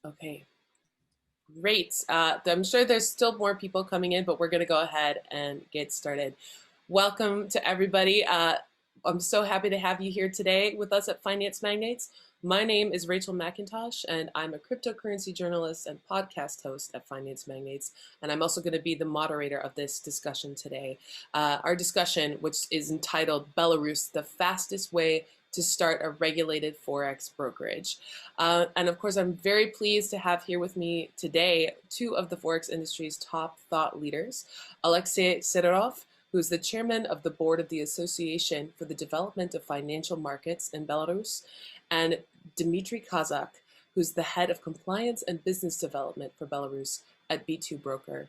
Okay, great. I'm sure there's still more people coming in, but we're going to go ahead and get started. Welcome to everybody. I'm so happy to have you here today with us at Finance Magnates. My name is Rachel McIntosh, and I'm a cryptocurrency journalist and podcast host at Finance Magnates. And I'm also going to be the moderator of this discussion today. Our discussion, which is entitled Belarus, the fastest way to start a regulated Forex brokerage. And of course, I'm very pleased to have here with me today two of the Forex industry's top thought leaders, Alexey Sidorov, who's the chairman of the board of the Association for the Development of Financial Markets in Belarus, and Dmitry Kazak, who's the head of compliance and business development for Belarus at B2Broker.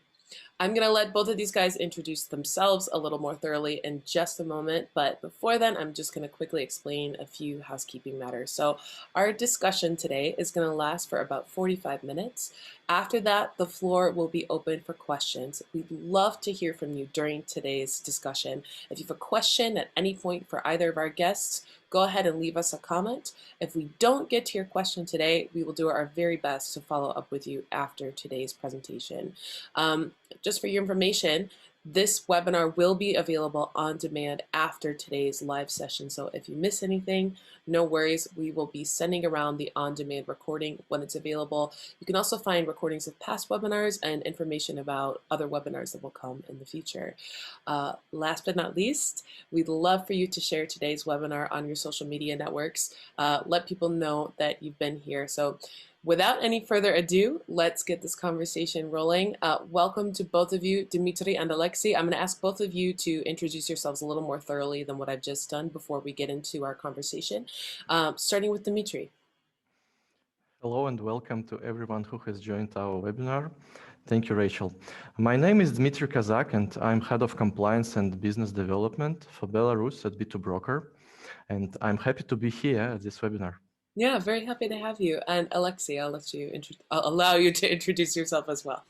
I'm going to let both of these guys introduce themselves a little more thoroughly in just a moment, but before then, I'm just going to quickly explain a few housekeeping matters. So our discussion today is going to last for about 45 minutes. After that, the floor will be open for questions. We'd love to hear from you during today's discussion. If you have a question at any point for either of our guests, go ahead and leave us a comment. If we don't get to your question today, we will do our very best to follow up with you after today's presentation. Just for your information, this webinar will be available on demand after today's live session. So if you miss anything, no worries. We will be sending around the on-demand recording when it's available. You can also find recordings of past webinars and information about other webinars that will come in the future. Last but not least, we'd love for you to share today's webinar on your social media networks. Let people know that you've been here. So without any further ado, let's get this conversation rolling. Welcome to both of you, Dmitry and Alexey. I'm going to ask both of you to introduce yourselves a little more thoroughly than what I've just done before we get into our conversation, starting with Dmitry. Hello and welcome to everyone who has joined our webinar. Thank you, Rachel. My name is Dmitry Kazak and I'm Head of Compliance and Business Development for Belarus at B2Broker. And I'm happy to be here at this webinar. Yeah, very happy to have you. And Alexey, I'll allow you to introduce yourself as well.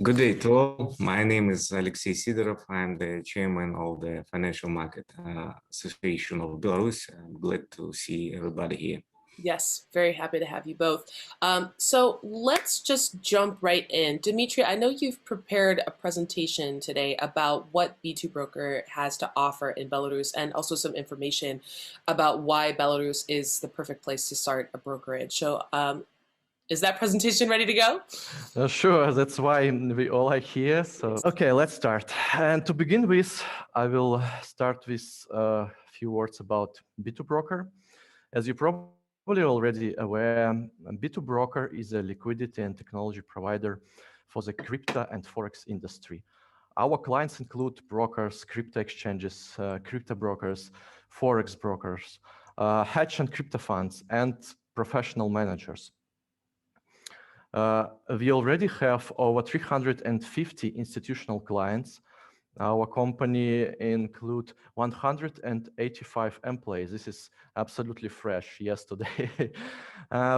Good day to all. My name is Alexey Sidorov. I'm the chairman of the Financial Market Association of Belarus. I'm glad to see everybody here. Yes, very happy to have you both. So let's just jump right in. Dmitry, I know you've prepared a presentation today about what B2Broker has to offer in Belarus and also some information about why Belarus is the perfect place to start a brokerage. So is that presentation ready to go? Sure, that's why we all are here. So, okay, let's start. And to begin with, I will start with a few words about B2Broker. As you probably already aware, B2Broker is a liquidity and technology provider for the crypto and Forex industry. Our clients include brokers, crypto exchanges, crypto brokers, Forex brokers, hedge and crypto funds, and professional managers. We already have over 350 institutional clients. Our company includes 185 employees. This is absolutely fresh yesterday.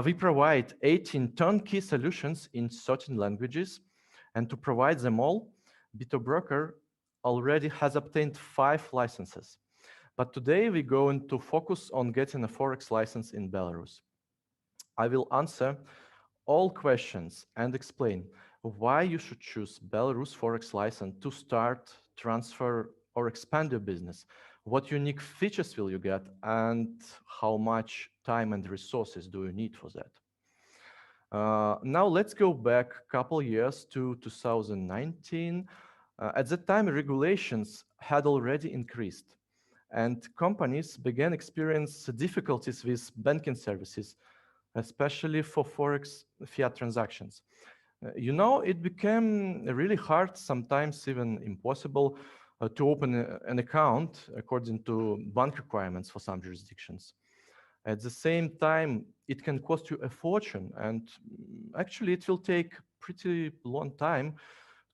We provide 18 turnkey solutions in certain languages. And to provide them all, B2Broker already has obtained 5 licenses. But today we're going to focus on getting a Forex license in Belarus. I will answer all questions and explain why you should choose Belarus Forex license to start, transfer, or expand your business. What unique features will you get, and how much time and resources do you need for that? Now let's go back a couple years to 2019. At that time, regulations had already increased, and companies began experience difficulties with banking services, especially for Forex fiat transactions. It became really hard, sometimes even impossible, to open an account according to bank requirements for some jurisdictions. At the same time, it can cost you a fortune, and actually it will take pretty long time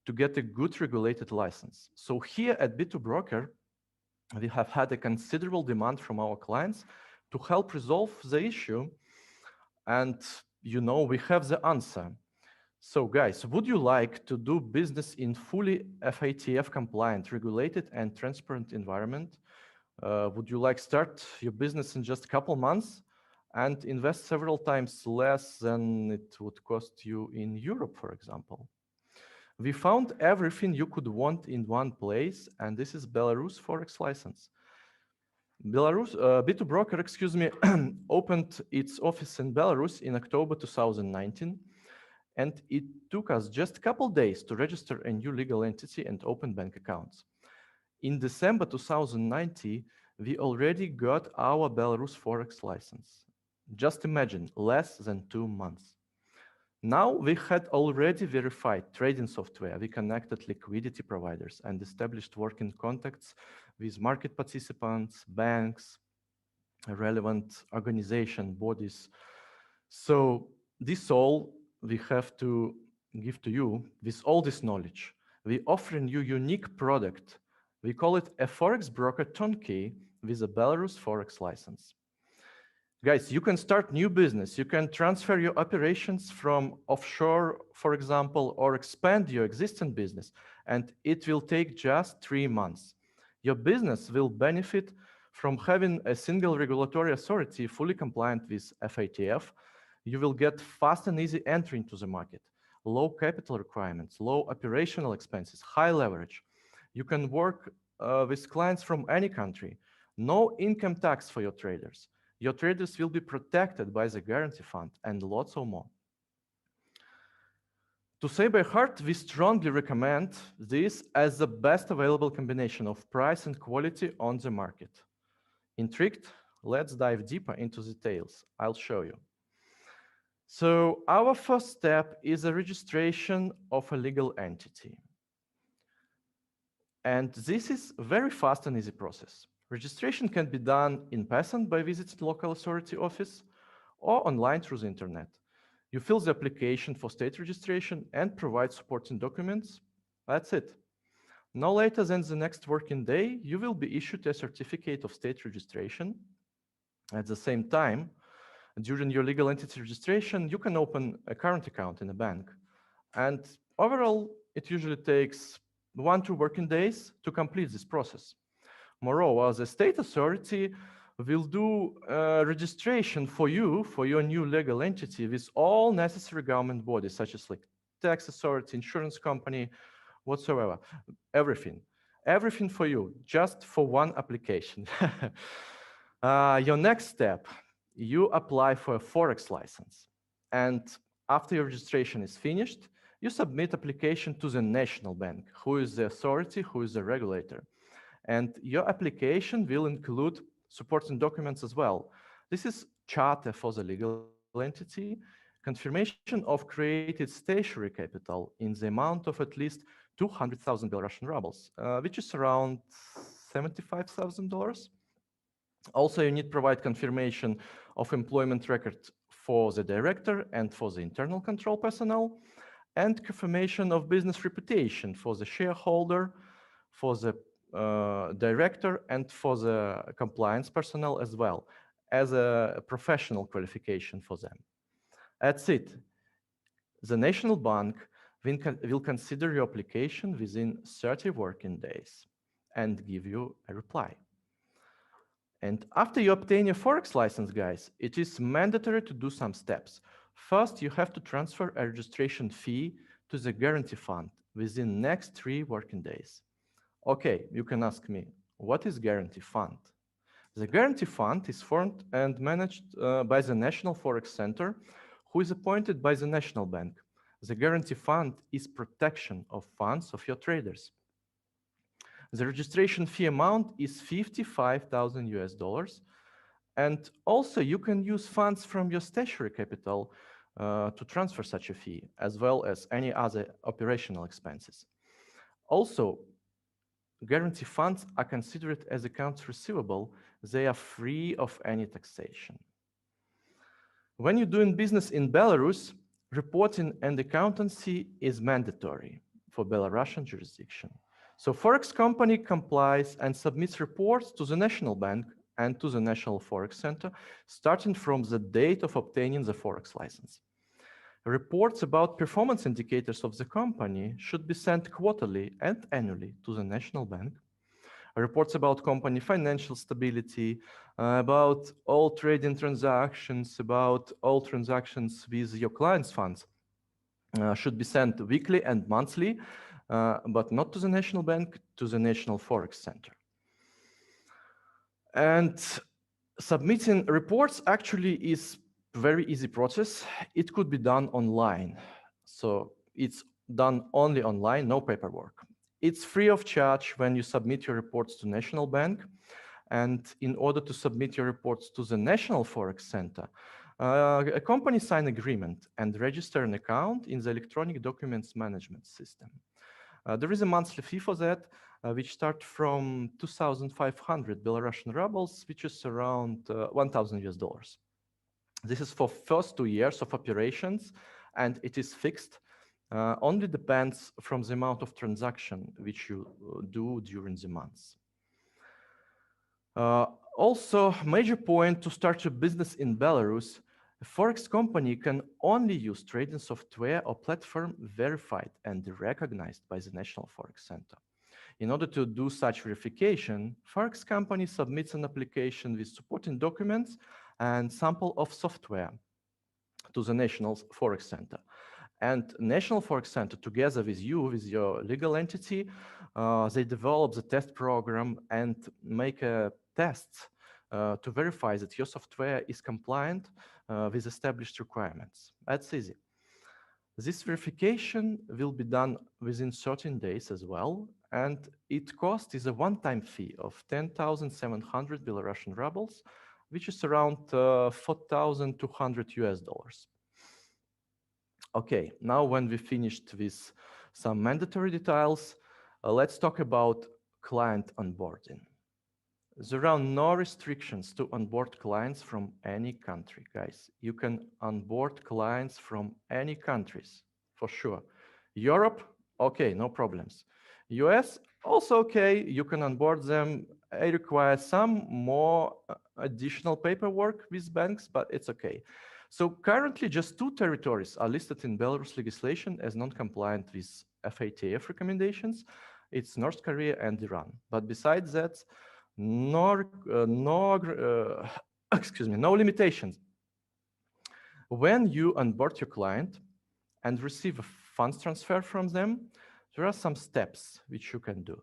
to get a good regulated license. So here at B2Broker, we have had a considerable demand from our clients to help resolve the issue. And we have the answer. So guys, would you like to do business in fully FATF compliant, regulated and transparent environment? Would you like start your business in just a couple months and invest several times less than it would cost you in Europe, for example. We found everything you could want in one place, and this is Belarus Forex license. B2Broker, excuse me, opened its office in Belarus in October 2019, and it took us just a couple days to register a new legal entity and open bank accounts. In December 2019, we already got our Belarus Forex license. Just imagine, less than 2 months. Now we had already verified trading software, we connected liquidity providers and established working contacts with market participants, banks, relevant organization bodies. So this all we have to give to you with all this knowledge. We offering you unique product. We call it a Forex broker turnkey with a Belarus Forex license. Guys, you can start new business. You can transfer your operations from offshore, for example, or expand your existing business, and it will take just 3 months. Your business will benefit from having a single regulatory authority fully compliant with FATF. You will get fast and easy entry into the market, low capital requirements, low operational expenses, high leverage. You can work with clients from any country. No income tax for your traders. Your traders will be protected by the guarantee fund and lots of more. To say by heart, we strongly recommend this as the best available combination of price and quality on the market. Intrigued? Let's dive deeper into the details. I'll show you. So our first step is a registration of a legal entity. And this is a very fast and easy process. Registration can be done in person by visiting local authority office or online through the internet. You fill the application for state registration and provide supporting documents. That's it. No later than the next working day, you will be issued a certificate of state registration. At the same time, during your legal entity registration, you can open a current account in a bank. And overall, it usually takes 1-2 working days to complete this process. Moreover, the state authority will do registration for you, for your new legal entity with all necessary government bodies, such as like tax authority, insurance company, whatsoever, everything. Everything for you, just for one application. Your next step, you apply for a Forex license. And after your registration is finished, you submit application to the national bank, who is the authority, who is the regulator. And your application will include supporting documents as well. This is charter for the legal entity, confirmation of created stationary capital in the amount of at least 200,000 Belarusian rubles, which is around $75,000. Also, you need to provide confirmation of employment record for the director and for the internal control personnel, and confirmation of business reputation for the shareholder, for the director, and for the compliance personnel as well, as a professional qualification for them. That's it. The National Bank will consider your application within 30 working days and give you a reply. And after you obtain your Forex license, guys, it is mandatory to do some steps. First, you have to transfer a registration fee to the guarantee fund within next 3 working days. Okay, you can ask me, what is guarantee fund? The guarantee fund is formed and managed by the National Forex Center, who is appointed by the National Bank. The guarantee fund is protection of funds of your traders. The registration fee amount is $55,000 US, and also you can use funds from your stationary capital to transfer such a fee, as well as any other operational expenses. Also, guarantee funds are considered as accounts receivable. They are free of any taxation. When you're doing business in Belarus, reporting and accountancy is mandatory for Belarusian jurisdiction. So Forex company complies and submits reports to the National Bank and to the National Forex Center, starting from the date of obtaining the Forex license. Reports about performance indicators of the company should be sent quarterly and annually to the National Bank. Reports about company financial stability, about all trading transactions, about all transactions with your clients' funds should be sent weekly and monthly, but not to the national bank, to the National Forex Center. And submitting reports actually is a very easy process. It could be done online. So it's done only online, no paperwork. It's free of charge when you submit your reports to National Bank. And in order to submit your reports to the National Forex Center, a company sign agreement and register an account in the electronic documents management system. There is a monthly fee for that, which starts from 2,500 Belarusian rubles, which is around 1,000 US dollars. This is for first 2 years of operations, and it is fixed. Only depends from the amount of transaction which you do during the months. Also, major point to start a business in Belarus, a Forex company can only use trading software or platform verified and recognized by the National Forex Center. In order to do such verification, Forex company submits an application with supporting documents and sample of software to the National Forex Center. And National Forex Center, together with you, with your legal entity, they develop the test program and make a test to verify that your software is compliant with established requirements. That's easy. This verification will be done within 13 days as well, and it cost is a one-time fee of 10,700 Belarusian rubles, which is around 4,200 US dollars. Okay, now when we finished with some mandatory details, let's talk about client onboarding. There are no restrictions to onboard clients from any country, guys. You can onboard clients from any countries, for sure. Europe, okay, no problems. US, also okay, you can onboard them. It requires some more additional paperwork with banks, but it's okay. So currently just 2 territories are listed in Belarus legislation as non-compliant with FATF recommendations. It's North Korea and Iran. But besides that, no limitations. When you onboard your client and receive a funds transfer from them, there are some steps which you can do.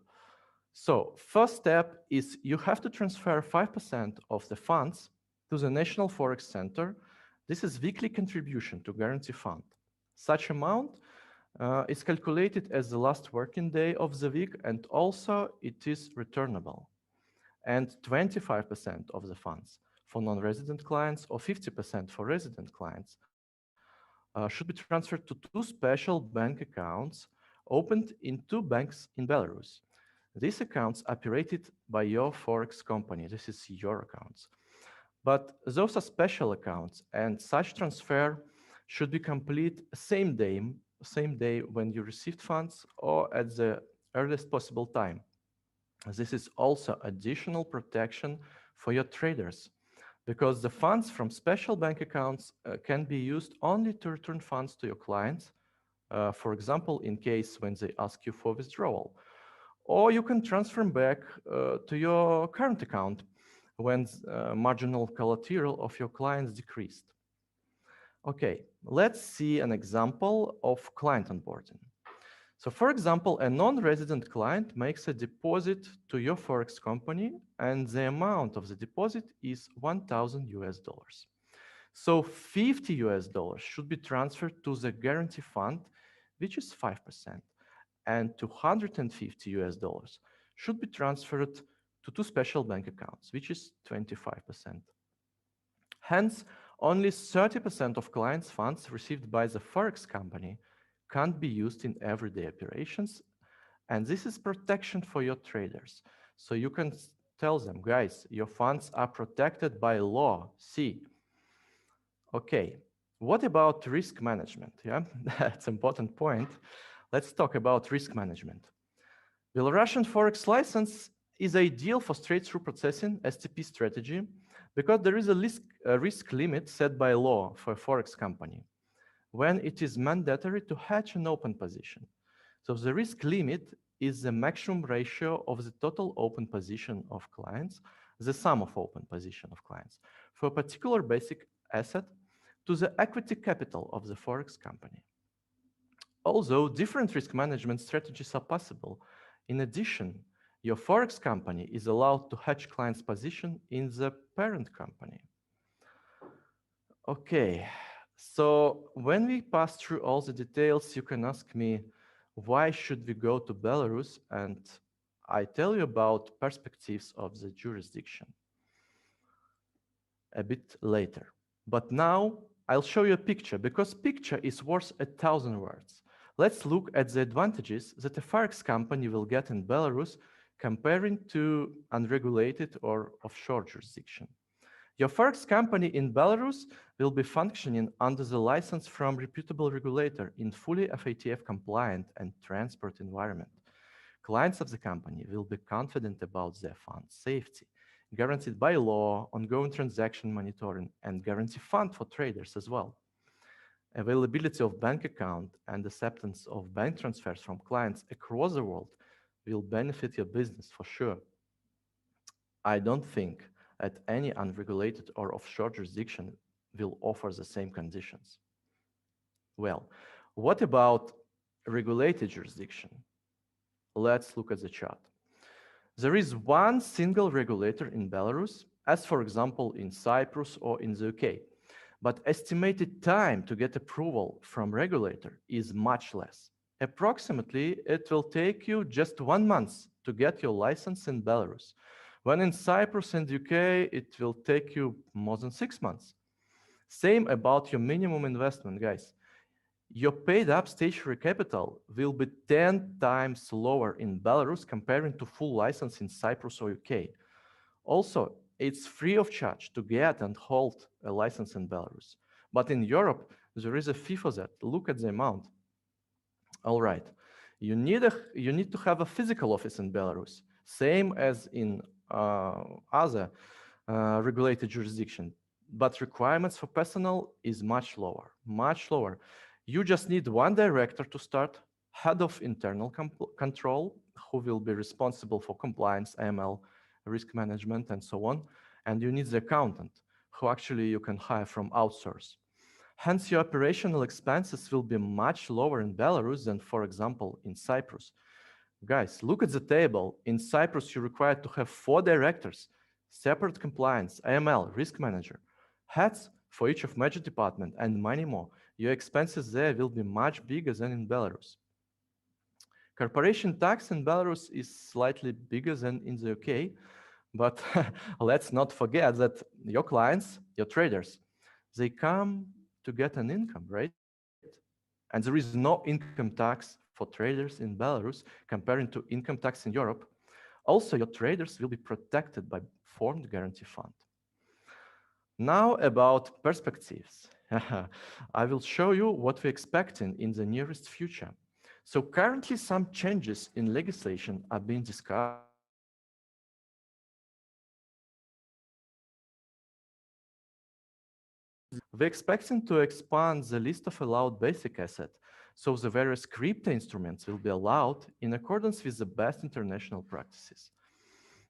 So first step is you have to transfer 5% of the funds to the National Forex Center. This is weekly contribution to guarantee fund. Such amount is calculated as the last working day of the week, and also it is returnable. And 25% of the funds for non-resident clients or 50% for resident clients should be transferred to 2 special bank accounts opened in 2 banks in Belarus. These accounts are operated by your Forex company. This is your accounts. But those are special accounts, and such transfer should be complete same day when you received funds or at the earliest possible time. This is also additional protection for your traders, because the funds from special bank accounts can be used only to return funds to your clients, for example, in case when they ask you for withdrawal. Or you can transfer them back to your current account when marginal collateral of your clients decreased. Okay, let's see an example of client onboarding. So for example, a non-resident client makes a deposit to your Forex company, and the amount of the deposit is 1,000 US dollars. So 50 US dollars should be transferred to the guarantee fund, which is 5%, and 250 US dollars should be transferred to 2 special bank accounts, which is 25%. Hence, only 30% of clients' funds received by the Forex company can't be used in everyday operations, and this is protection for your traders. So you can tell them, guys, your funds are protected by law. See. Okay, what about risk management? Yeah, that's an important point. Let's talk about risk management. Belarusian Forex license is ideal for straight-through processing STP strategy because there is a risk limit set by law for a Forex company when it is mandatory to hedge an open position. So the risk limit is the maximum ratio of the total open position of clients the sum of open position of clients, for a particular basic asset to the equity capital of the Forex company. Although different risk management strategies are possible, in addition, your Forex company is allowed to hedge clients' position in the parent company. Okay, so when we pass through all the details, you can ask me, why should we go to Belarus? And I tell you about perspectives of the jurisdiction a bit later. But now I'll show you a picture, because picture is worth 1,000 words. Let's look at the advantages that a Forex company will get in Belarus comparing to unregulated or offshore jurisdiction. Your Forex company in Belarus will be functioning under the license from reputable regulator in fully FATF compliant and transparent environment. Clients of the company will be confident about their fund's safety, guaranteed by law, ongoing transaction monitoring, and guarantee fund for traders as well. Availability of bank account and acceptance of bank transfers from clients across the world will benefit your business for sure. I don't think that any unregulated or offshore jurisdiction will offer the same conditions. Well, what about regulated jurisdiction? Let's look at the chart. There is one single regulator in Belarus, as for example in Cyprus or in the UK, but estimated time to get approval from regulator is much less. Approximately, it will take you just 1 month to get your license in Belarus, when in Cyprus and UK, it will take you more than 6 months. Same about your minimum investment, guys. Your paid up stationary capital will be 10 times lower in Belarus comparing to full license in Cyprus or UK. Also, it's free of charge to get and hold a license in Belarus. But in Europe, there is a fee for that. Look at the amount. All right, you need to have a physical office in Belarus, same as in other regulated jurisdiction. But requirements for personnel is much lower, much lower. You just need one director to start, head of internal control, who will be responsible for compliance, AML, risk management, and so on. And you need the accountant, who actually you can hire from outsource. Hence, your operational expenses will be much lower in Belarus than, for example, in Cyprus. Guys, look at the table. In Cyprus, you're required to have 4 directors, separate compliance, AML, risk manager, heads for each of major department, and many more. Your expenses there will be much bigger than in Belarus. Corporation tax in Belarus is slightly bigger than in the UK, but let's not forget that your clients, your traders, they come to get an income, right? And there is no income tax for traders in Belarus comparing to income tax in Europe. Also, your traders will be protected by formed guarantee fund. Now about perspectives. I will show you what we're expecting in the nearest future. So currently some changes in legislation are being discussed. We're expecting to expand the list of allowed basic assets, so the various crypto instruments will be allowed in accordance with the best international practices.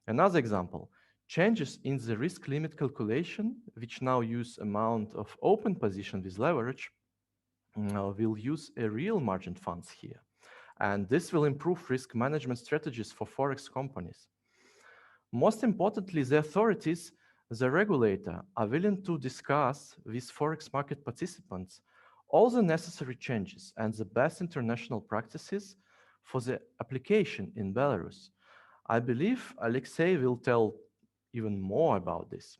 Another example, changes in the risk limit calculation, which now use amount of open position with leverage, will use a real margin funds here. And this will improve risk management strategies for Forex companies. Most importantly, the authorities, the regulator, are willing to discuss with Forex market participants all the necessary changes and the best international practices for the application in Belarus. I believe Alexey will tell even more about this.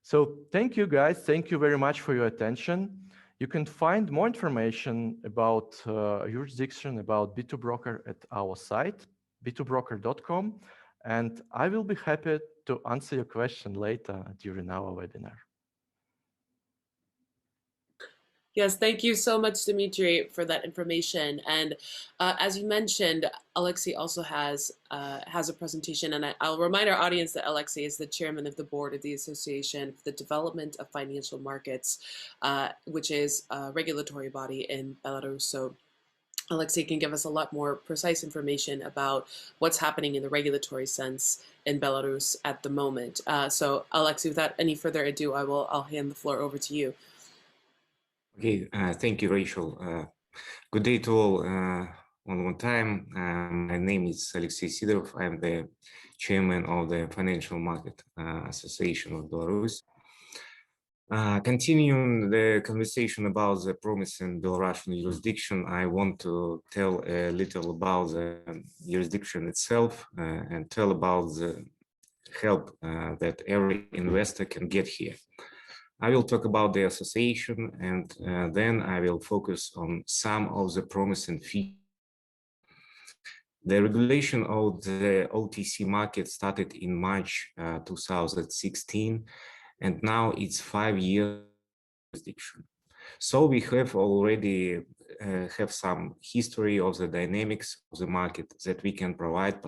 So thank you guys, thank you very much for your attention. You can find more information about jurisdiction, about B2Broker at our site, b2broker.com, and I will be happy to answer your question later during our webinar. Yes, thank you so much, Dmitry, for that information. And as you mentioned, Alexey also has a presentation, and I'll remind our audience that Alexey is the chairman of the board of the Association for the Development of Financial Markets, which is a regulatory body in Belarus. So Alexey can give us a lot more precise information about what's happening in the regulatory sense in Belarus at the moment. So, Alexey, without any further ado, I'll hand the floor over to you. Okay, thank you, Rachel. Good day to all. One time, my name is Alexey Sidorov. I'm the chairman of the Financial Market Association of Belarus. Continuing the conversation about the promising Belarusian jurisdiction, I want to tell a little about the jurisdiction itself and tell about the help that every investor can get here. I will talk about the association, and then I will focus on some of the promising features. The regulation of the OTC market started in March 2016, and now it's 5 years jurisdiction. So we have already have some history of the dynamics of the market that we can provide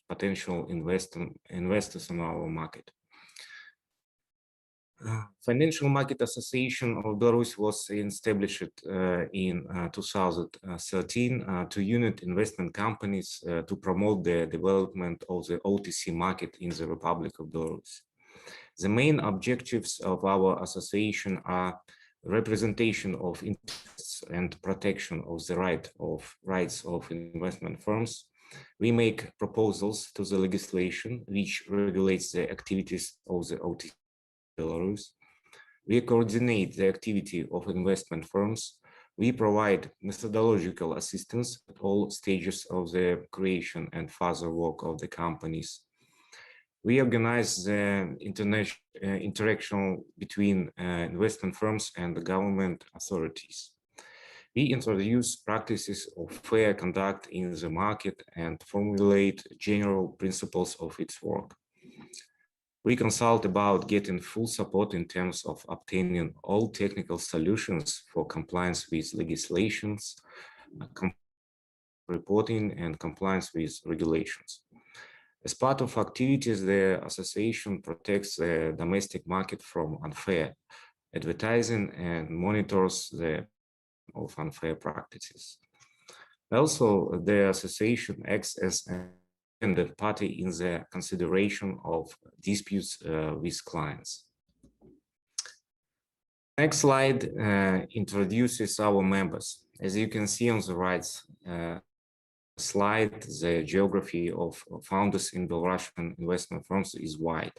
potential investors on our market. Financial Market Association of Belarus was established in 2013 to unite investment companies to promote the development of the OTC market in the Republic of Belarus. The main objectives of our association are representation of interests and protection of the rights of investment firms. We make proposals to the legislation which regulates the activities of the OTC Belarus. We coordinate the activity of investment firms. We provide methodological assistance at all stages of the creation and further work of the companies. We organize the interaction between investment firms and the government authorities. We introduce practices of fair conduct in the market and formulate general principles of its work. We consult about getting full support in terms of obtaining all technical solutions for compliance with legislations, reporting, and compliance with regulations. As part of activities, the association protects the domestic market from unfair advertising and monitors the of unfair practices. Also, the association acts as an independent party in the consideration of disputes with clients. Next slide introduces our members. As you can see on the right slide, the geography of founders in Belarusian investment firms is wide.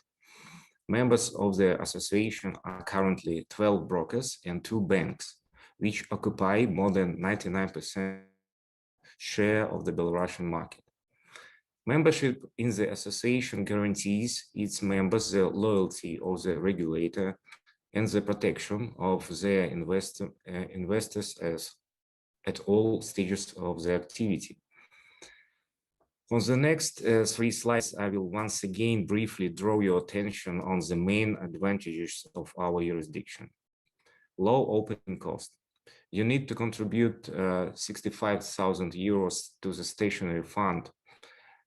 Members of the association are currently 12 brokers and 2 banks, which occupy more than 99% share of the Belarusian market. Membership in the association guarantees its members the loyalty of the regulator and the protection of their investors at all stages of the activity. On the next 3 slides, I will once again briefly draw your attention on the main advantages of our jurisdiction. Low opening cost. You need to contribute 65,000 euros to the stationary fund.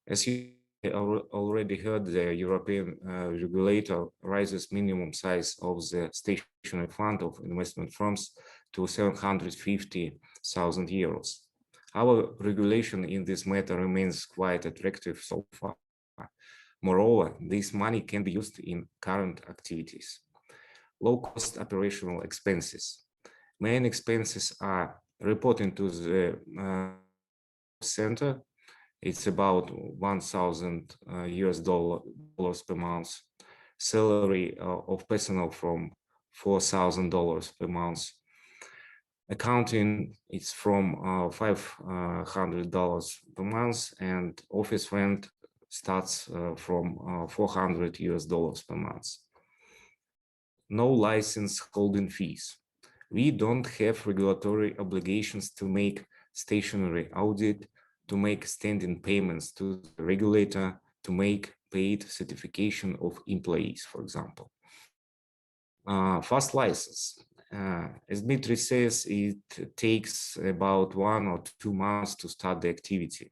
As you already heard, the European regulator raises minimum size of the stationary fund of investment firms to 750,000 euros. Our regulation in this matter remains quite attractive so far. Moreover, this money can be used in current activities. Low-cost operational expenses. Main expenses are reporting to the center. It's about $1,000 US per month. Salary of personnel from $4,000 per month. Accounting is from $500 per month, and office rent starts from $400 US per month. No license holding fees. We don't have regulatory obligations to make stationary audit, to make standing payments to the regulator, to make paid certification of employees, for example. Fast license. As Dmitry says, it takes about 1 or 2 months to start the activity.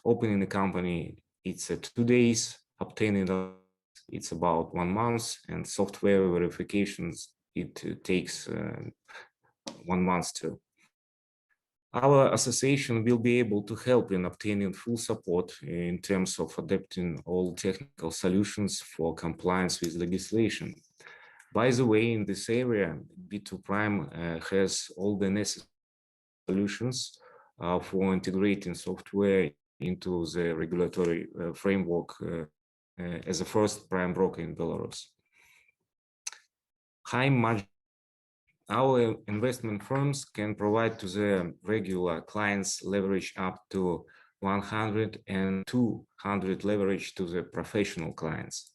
Opening a company, it's 2 days. Obtaining it's about 1 month, and software verifications, it takes 1 month too. Our association will be able to help in obtaining full support in terms of adapting all technical solutions for compliance with legislation. By the way, in this area, B2Prime has all the necessary solutions for integrating software into the regulatory framework as a first prime broker in Belarus. High margin. Our investment firms can provide to the regular clients leverage up to 100 and 200 leverage to the professional clients.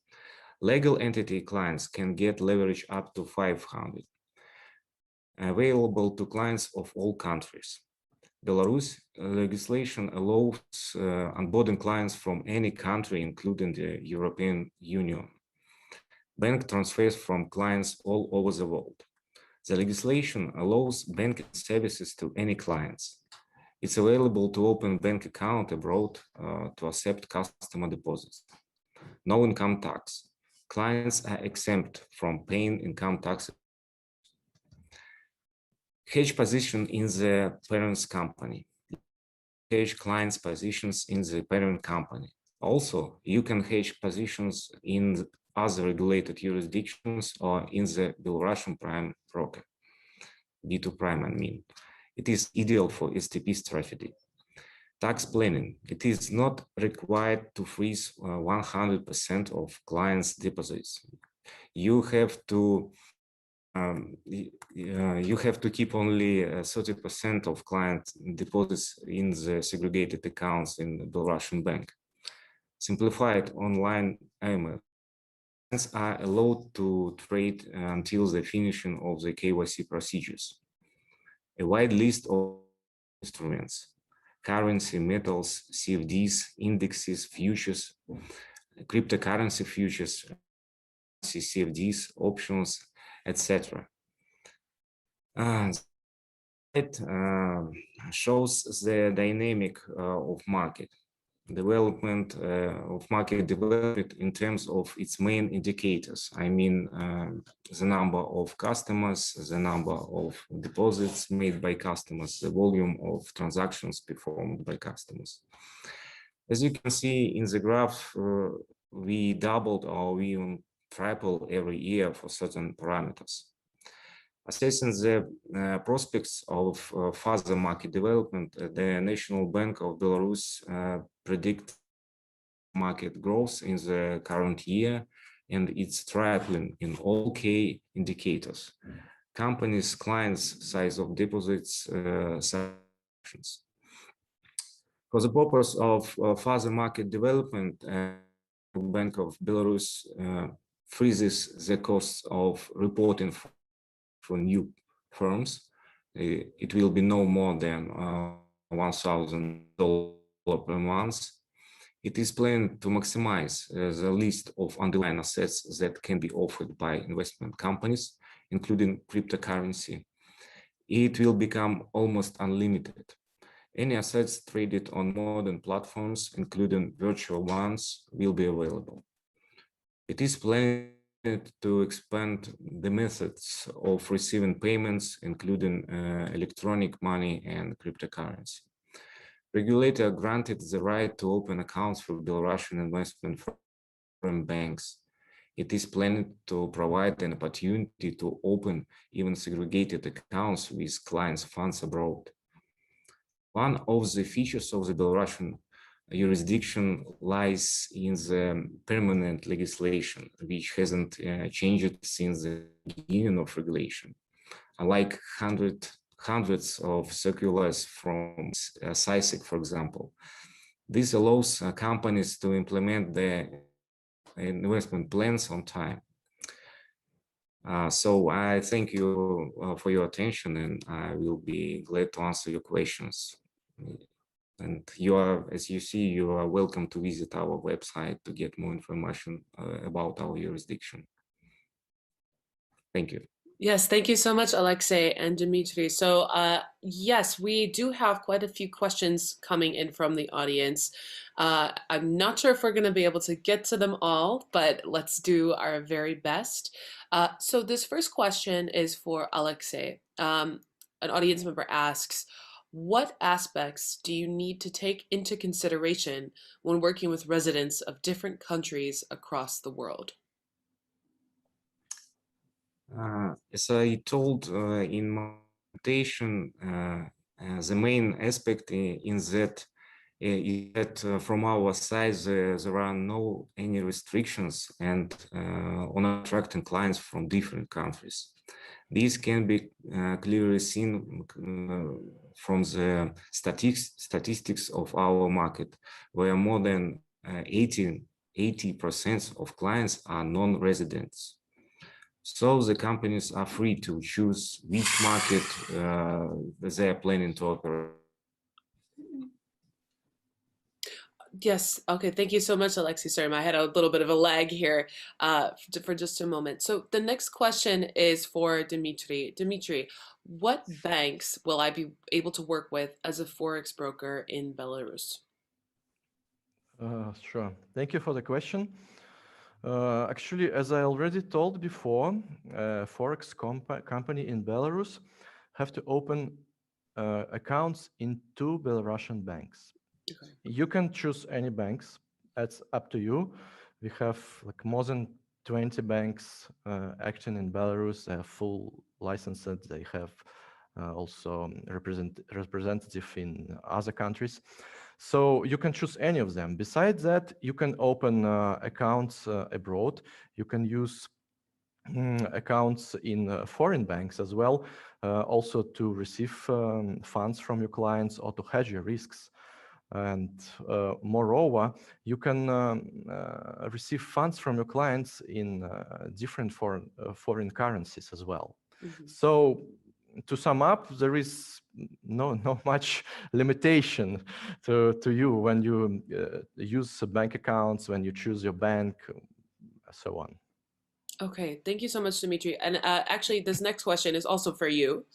Legal entity clients can get leverage up to 500, available to clients of all countries. Belarus legislation allows onboarding clients from any country, including the European Union. Bank transfers from clients all over the world. The legislation allows banking services to any clients. It's available to open bank account abroad to accept customer deposits. No income tax. Clients are exempt from paying income tax. Hedge position in the parent's company. Hedge clients' positions in the parent company. Also, you can hedge positions in other regulated jurisdictions or in the Belarusian prime broker, B2Prime, I mean. It is ideal for STP strategy. Tax planning. It is not required to freeze 100% of clients' deposits. You have to keep only 30% of client deposits in the segregated accounts in the Belarusian bank. Simplified online AML. Clients are allowed to trade until the finishing of the KYC procedures. A wide list of instruments, currency, metals, CFDs, indexes, futures, cryptocurrency futures, CFDs, options, etc. It shows the dynamic of market development in terms of its main indicators. I mean, the number of customers, the number of deposits made by customers, the volume of transactions performed by customers. As you can see in the graph, we doubled or we even tripled every year for certain parameters. Assessing the prospects of further market development, the National Bank of Belarus predicts market growth in the current year, and it's tripling in all key indicators: companies, clients, size of deposits, transactions. For the purpose of further market development, Bank of Belarus freezes the costs of reporting for new firms. It will be no more than $1,000 per month. It is planned to maximize the list of underlying assets that can be offered by investment companies, including cryptocurrency. It will become almost unlimited. Any assets traded on modern platforms, including virtual ones, will be available. It is planned to expand the methods of receiving payments, including electronic money and cryptocurrency. Regulator granted the right to open accounts for Belarusian investment from banks. It is planned to provide an opportunity to open even segregated accounts with clients' funds abroad. One of the features of the Belarusian jurisdiction lies in the permanent legislation, which hasn't changed since the beginning of regulation. Unlike hundreds of circulars from CISIC, for example, this allows companies to implement their investment plans on time. So I thank you for your attention, and I will be glad to answer your questions. And you are, as you see, you are welcome to visit our website to get more information about our jurisdiction. Thank you. Yes, thank you so much, Alexey and Dmitry. So yes, we do have quite a few questions coming in from the audience. I'm not sure if we're going to be able to get to them all, but let's do our very best. So this first question is for Alexey. An audience member asks, What aspects do you need to take into consideration when working with residents of different countries across the world? As I told in my presentation, the main aspect is that from our side there are no any restrictions and on attracting clients from different countries. This can be clearly seen from the statistics of our market, where more than 80% of clients are non-residents. So the companies are free to choose which market they are planning to operate. Yes. Okay. Thank you so much, Alexey. Sorry, I had a little bit of a lag here for just a moment. So the next question is for Dmitry. Dmitry, what banks will I be able to work with as a Forex broker in Belarus? Sure. Thank you for the question. Actually, as I already told before, Forex company in Belarus have to open accounts in 2 Belarusian banks. Okay. You can choose any banks. That's up to you. We have like more than 20 banks acting in Belarus. They have full licenses. They have also representative in other countries. So you can choose any of them. Besides that, you can open accounts abroad. You can use accounts in foreign banks as well, also to receive funds from your clients or to hedge your risks. And moreover, you can receive funds from your clients in different foreign currencies as well. Mm-hmm. So to sum up, there is no much limitation to you when you use bank accounts, when you choose your bank, so on. Okay, thank you so much, Dmitry. And actually, this next question is also for you.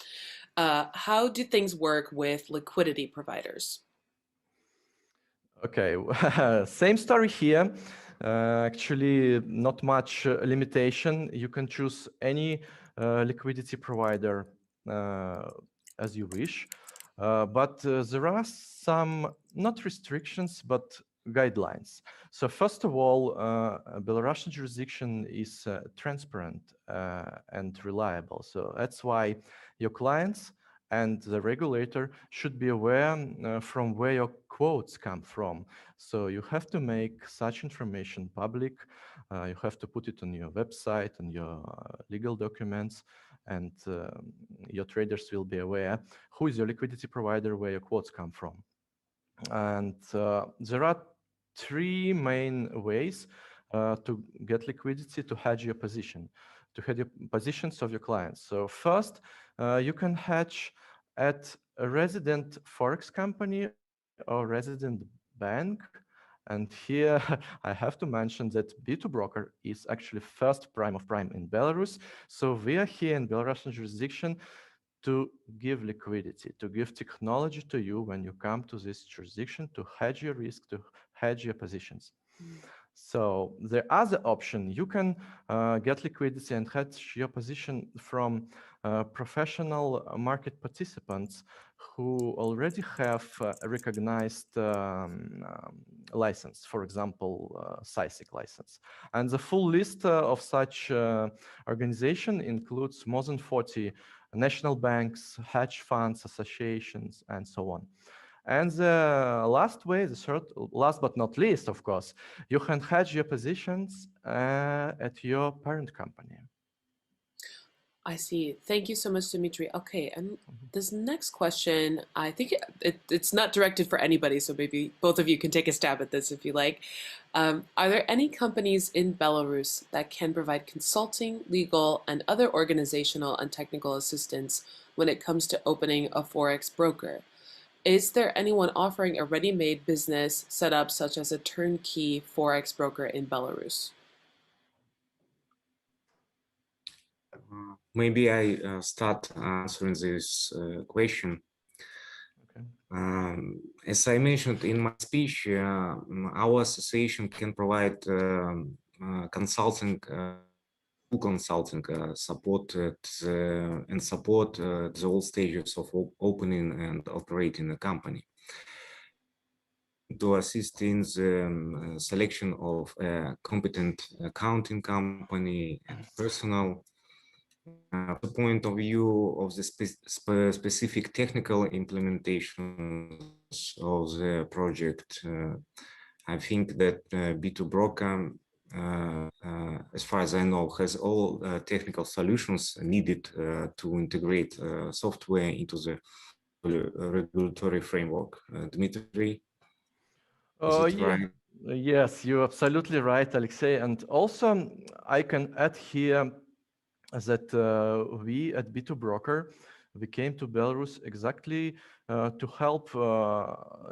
How do things work with liquidity providers? Okay, same story here. Actually, not much limitation. You can choose any liquidity provider as you wish. But there are some, not restrictions, but guidelines. So first of all, Belarusian jurisdiction is transparent and reliable. So that's why your clients and the regulator should be aware from where your quotes come from. So you have to make such information public. You have to put it on your website and your legal documents, and your traders will be aware who is your liquidity provider, where your quotes come from. And there are 3 main ways to get liquidity to hedge your position, to hedge your positions of your clients. So first, you can hedge at a resident Forex company or resident bank. And here I have to mention that B2Broker is actually first prime of prime in Belarus. So we are here in Belarusian jurisdiction to give liquidity, to give technology to you when you come to this jurisdiction, to hedge your risk, to hedge your positions. So the other option, you can get liquidity and hedge your position from professional market participants who already have a recognized license, for example, SISIC license. And the full list of such organization includes more than 40 national banks, hedge funds, associations, and so on. And the last way, the third, last but not least, of course, you can hedge your positions at your parent company. I see. Thank you so much, Dmitry. Okay, and this next question, I think it's not directed for anybody, so maybe both of you can take a stab at this if you like. Are there any companies in Belarus that can provide consulting, legal, and other organizational and technical assistance when it comes to opening a Forex broker? Is there anyone offering a ready-made business setup such as a turnkey Forex broker in Belarus? Maybe I start answering this question. Okay. As I mentioned in my speech, our association can provide consulting consulting, support the all stages of opening and operating a company, to assist in the selection of a competent accounting company and personnel. The point of view of the specific technical implementation of the project, I think that B2Broker, as far as I know, has all technical solutions needed to integrate software into the regulatory framework. Dmitry, is it right? Yes, you're absolutely right, Alexey. And also, I can add here that we at B2Broker, we came to Belarus exactly to help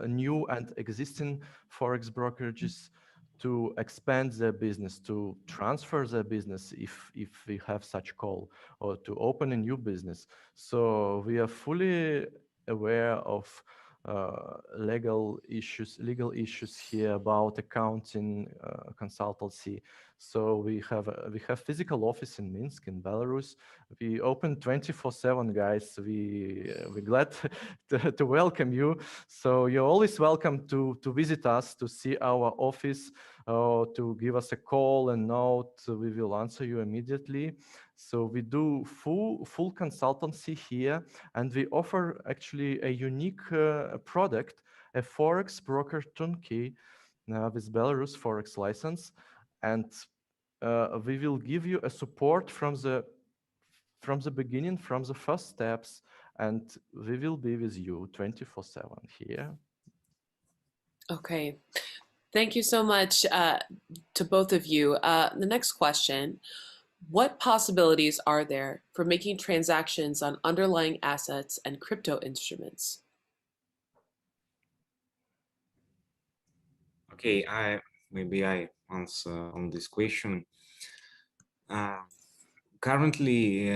new and existing Forex brokerages to expand their business, to transfer their business if we have such call, or to open a new business. So we are fully aware of legal issues here about accounting, consultancy. So we have physical office in Minsk in Belarus. We open 24/7, guys. We're glad to welcome you. So you're always welcome to visit us, to see our office, to give us a call and note. We will answer you immediately. So we do full consultancy here, and we offer actually a unique product, a Forex broker turnkey with Belarus Forex license, and we will give you a support from the beginning, from the first steps, and we will be with you 24/7 here. Okay. Thank you so much to both of you. The next question, what possibilities are there for making transactions on underlying assets and crypto instruments? Okay, maybe I answer on this question. Currently,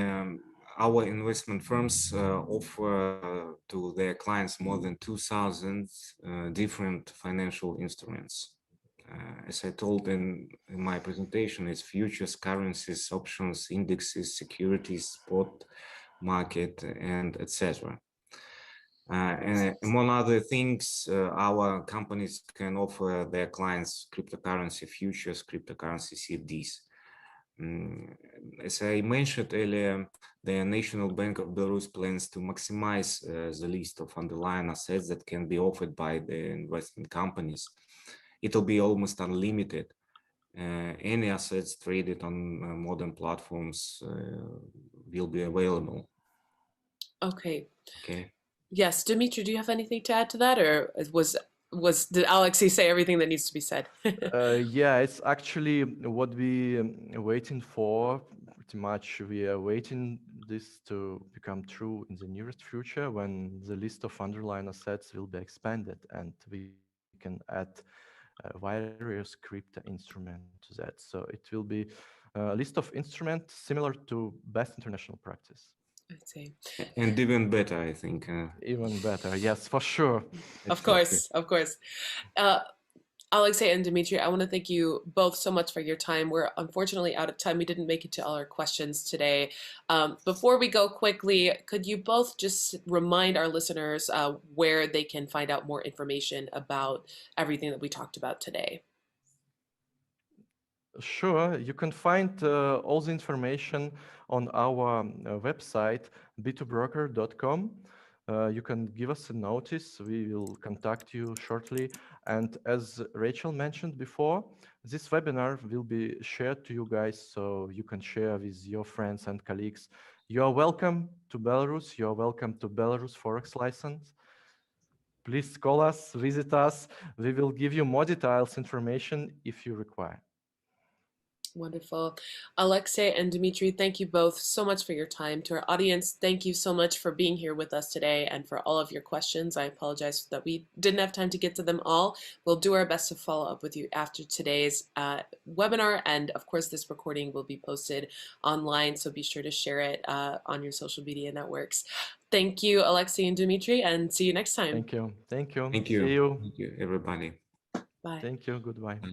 our investment firms offer to their clients more than 2,000 different financial instruments. As I told in my presentation, it's futures, currencies, options, indexes, securities, spot market, and etc. And among other things, our companies can offer their clients cryptocurrency futures, cryptocurrency CFDs. As I mentioned earlier, the National Bank of Belarus plans to maximize the list of underlying assets that can be offered by the investment companies. It'll be almost unlimited. Any assets traded on modern platforms will be available. Okay. Okay. Yes, Dmitry, do you have anything to add to that, or did Alexey say everything that needs to be said? Yeah, it's actually what we are waiting for. Pretty much, we are waiting this to become true in the nearest future, when the list of underlying assets will be expanded and we can add various crypto instrument to that. So it will be a list of instruments similar to best international practice. I'd say. And even better, I think. Even better, yes, for sure. Of course. Alexey and Dmitry, I want to thank you both so much for your time. We're unfortunately out of time. We didn't make it to all our questions today. Before we go quickly, could you both just remind our listeners where they can find out more information about everything that we talked about today? Sure, you can find all the information on our website, b2broker.com. You can give us a notice. We will contact you shortly. And as Rachel mentioned before, this webinar will be shared to you guys, so you can share with your friends and colleagues. You are welcome to Belarus. You are welcome to Belarus Forex license. Please call us, visit us. We will give you more details information if you require. Wonderful. Alexey and Dmitry, thank you both so much for your time. To our audience, thank you so much for being here with us today and for all of your questions. I apologize that we didn't have time to get to them all. We'll do our best to follow up with you after today's webinar. And of course, this recording will be posted online, so be sure to share it on your social media networks. Thank you, Alexey and Dmitry, and see you next time. Thank you. Thank you. Thank you. See you. Thank you, everybody. Bye. Thank you. Goodbye. Bye.